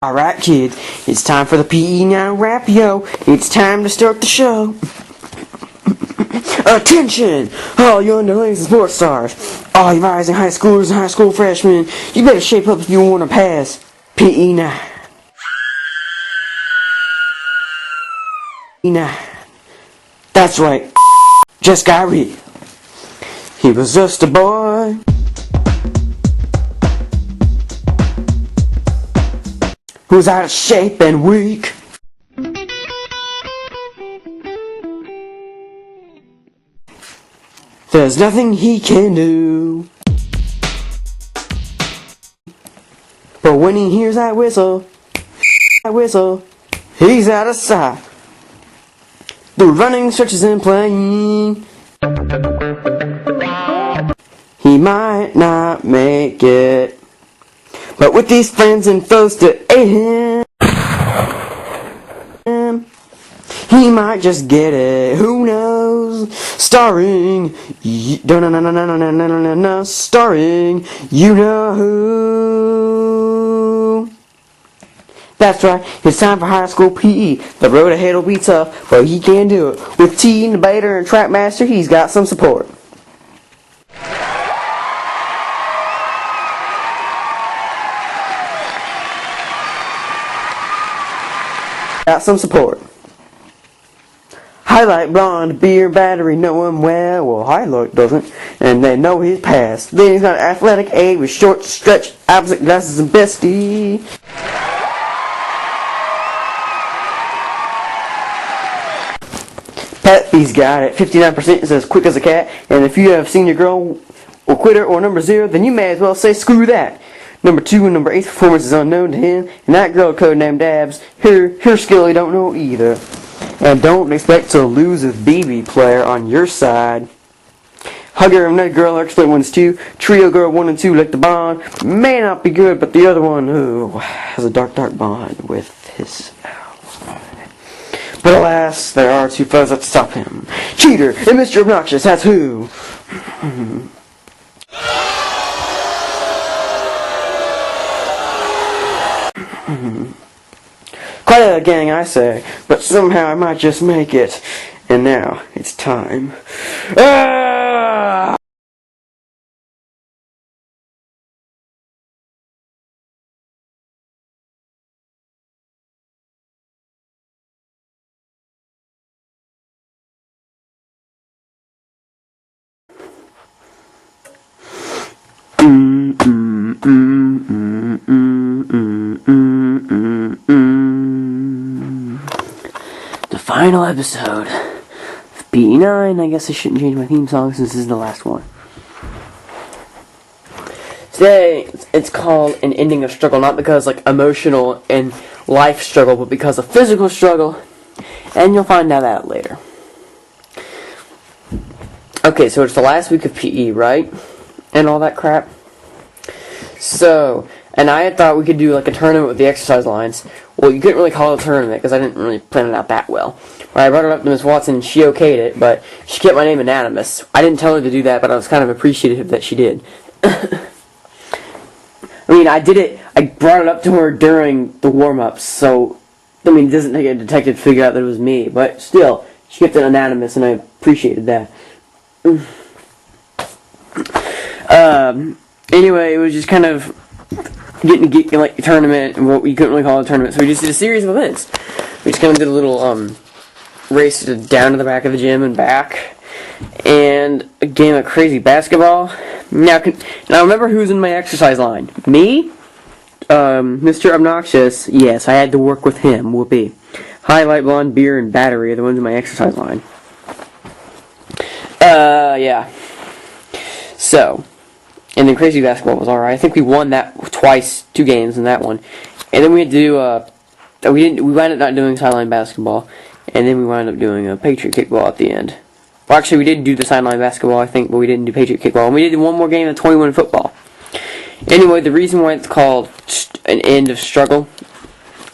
Alright kids, it's time for the PE9 rap, yo. It's time to start the show. Attention! All you underlings and sports stars. All you rising high schoolers and high school freshmen. You better shape up if you want to pass PE9. That's right. Just got real. He was just a boy. Who's out of shape and weak. There's nothing he can do. But when he hears that whistle, he's out of sight. The running, stretches, and playing. He might not make it. But with these friends and foes to aid him, he might just get it. Who knows? Starring, starring, you know who. That's right, it's time for high school PE. The road ahead will be tough, but he can do it. With T, Debater, and Trackmaster, he's got some support. Got some support. Highlight, blonde, beer, battery, know him well Highlight doesn't, and they know his past. Then he's got an athletic A with short, stretch, opposite glasses and bestie. Peppy's got it. 59% is as quick as a cat, and if you have seen your girl or quitter or number 0, then you may as well say screw that. Number 2 and number 8's performance is unknown to him, and that girl codenamed Dabs, her skill you don't know either. And don't expect to lose with BB player on your side. Hugger and Nut Girl are split ones too. Trio Girl 1 and 2 like the bond. May not be good, but the other one has a dark bond with his But alas, there are two foes that stop him. Cheater and Mr. Obnoxious, that's who. Quite a gang, I say, but somehow I might just make it. And now, it's time. The final episode of PE9. I guess I shouldn't change my theme song since this is the last one. Today, it's called An Ending of Struggle, not because like emotional and life struggle, but because of physical struggle, and you'll find out later. Okay, so it's the last week of PE, right? And all that crap. So, and I had thought we could do like a tournament with the exercise lines. Well, you couldn't really call it a tournament because I didn't really plan it out that well. When I brought it up to Miss Watson, and she okayed it, but she kept my name anonymous. I didn't tell her to do that, but I was kind of appreciative that she did. I mean, I brought it up to her during the warm-ups, so, I mean, it doesn't take a detective to figure out that it was me, but still, she kept it anonymous, and I appreciated that. Anyway, it was just kind of getting like a tournament, and what we couldn't really call it a tournament, so we just did a series of events. We just kind of did a little race down to the back of the gym and back, and a game of crazy basketball. Now remember who's in my exercise line? Me, Mr. Obnoxious. Yes, I had to work with him. Whoopee. Highlight, blonde, beer, and battery are the ones in my exercise line. Yeah. So. And then crazy basketball was alright. I think we won that twice, 2 games in that one. And then we had to do, we wound up not doing sideline basketball. And then we wound up doing a Patriot kickball at the end. Well, actually, we did do the sideline basketball, I think, but we didn't do Patriot kickball. And we did one more game of 21 football. Anyway, the reason why it's called An End of Struggle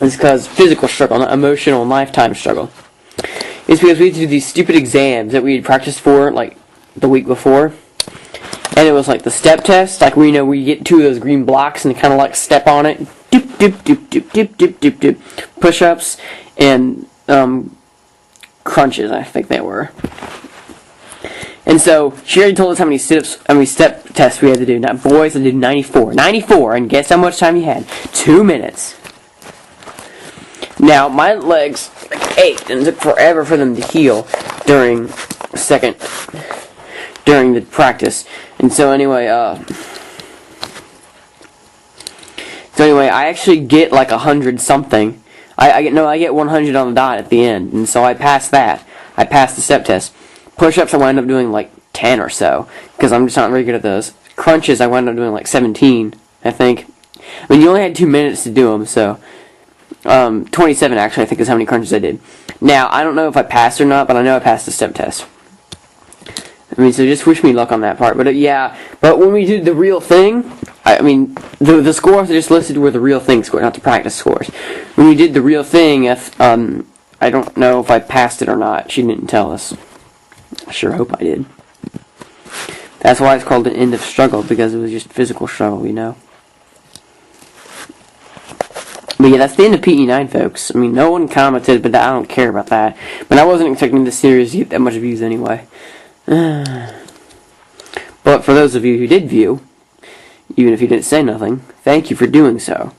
is because physical struggle, not emotional and lifetime struggle. It's because we had to do these stupid exams that we had practiced for, like, the week before. And it was like the step test, like we get 2 of those green blocks and kind of like step on it. Doop, push-ups, and crunches, I think they were. And so she already told us how many sit-ups, how many step tests we had to do. Now, boys, I did 94. 94, and guess how much time you had? 2 minutes. Now, my legs ached, and it took forever for them to heal during the practice. And so anyway, I actually get like 100 something. I get 100 on the dot at the end, and so I passed that. I passed the step test. Push-ups, I wound up doing like 10 or so, because I'm just not very good at those. Crunches, I wound up doing like 17, I think. I mean, you only had 2 minutes to do them, so 27 actually, I think, is how many crunches I did. Now, I don't know if I passed or not, but I know I passed the step test. I mean, so just wish me luck on that part. But yeah, but when we did the real thing, I mean, the scores I just listed were the real thing scores, not the practice scores. When we did the real thing, I don't know if I passed it or not. She didn't tell us. I sure hope I did. That's why it's called an end of struggle, because it was just physical struggle, you know. But yeah, that's the end of PE9, folks. I mean, no one commented, but I don't care about that. But I wasn't expecting this series to get that much views anyway. But for those of you who did view, even if you didn't say nothing, thank you for doing so.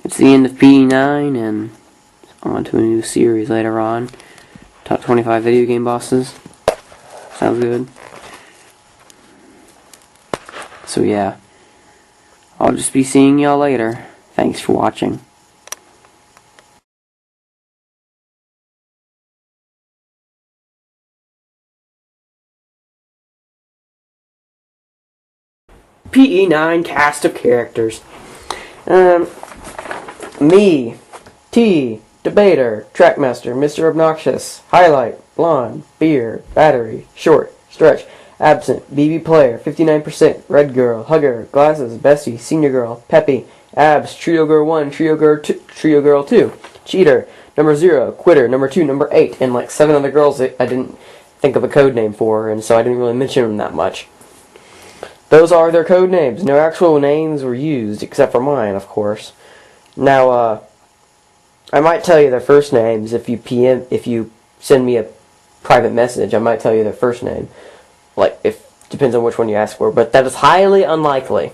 It's the end of PE9, and on to a new series later on. Top 25 video game bosses. Sounds good. So yeah, I'll just be seeing y'all later. Thanks for watching. PE9 cast of characters. Me, T, Debater, Trackmaster, Mr. Obnoxious, Highlight, Blonde, Beard, Battery, Short, Stretch, Absent, BB Player, 59%, Red Girl, Hugger, Glasses, Bestie, Senior Girl, Peppy, Abs, Trio Girl 1, Trio Girl 2, Cheater, Number 0, Quitter, Number 2, Number 8, and like 7 other girls that I didn't think of a code name for, and so I didn't really mention them that much. Those are their code names. No actual names were used, except for mine, of course. Now, I might tell you their first names if you send me a private message. I might tell you their first name. Depends on which one you ask for, but that is highly unlikely.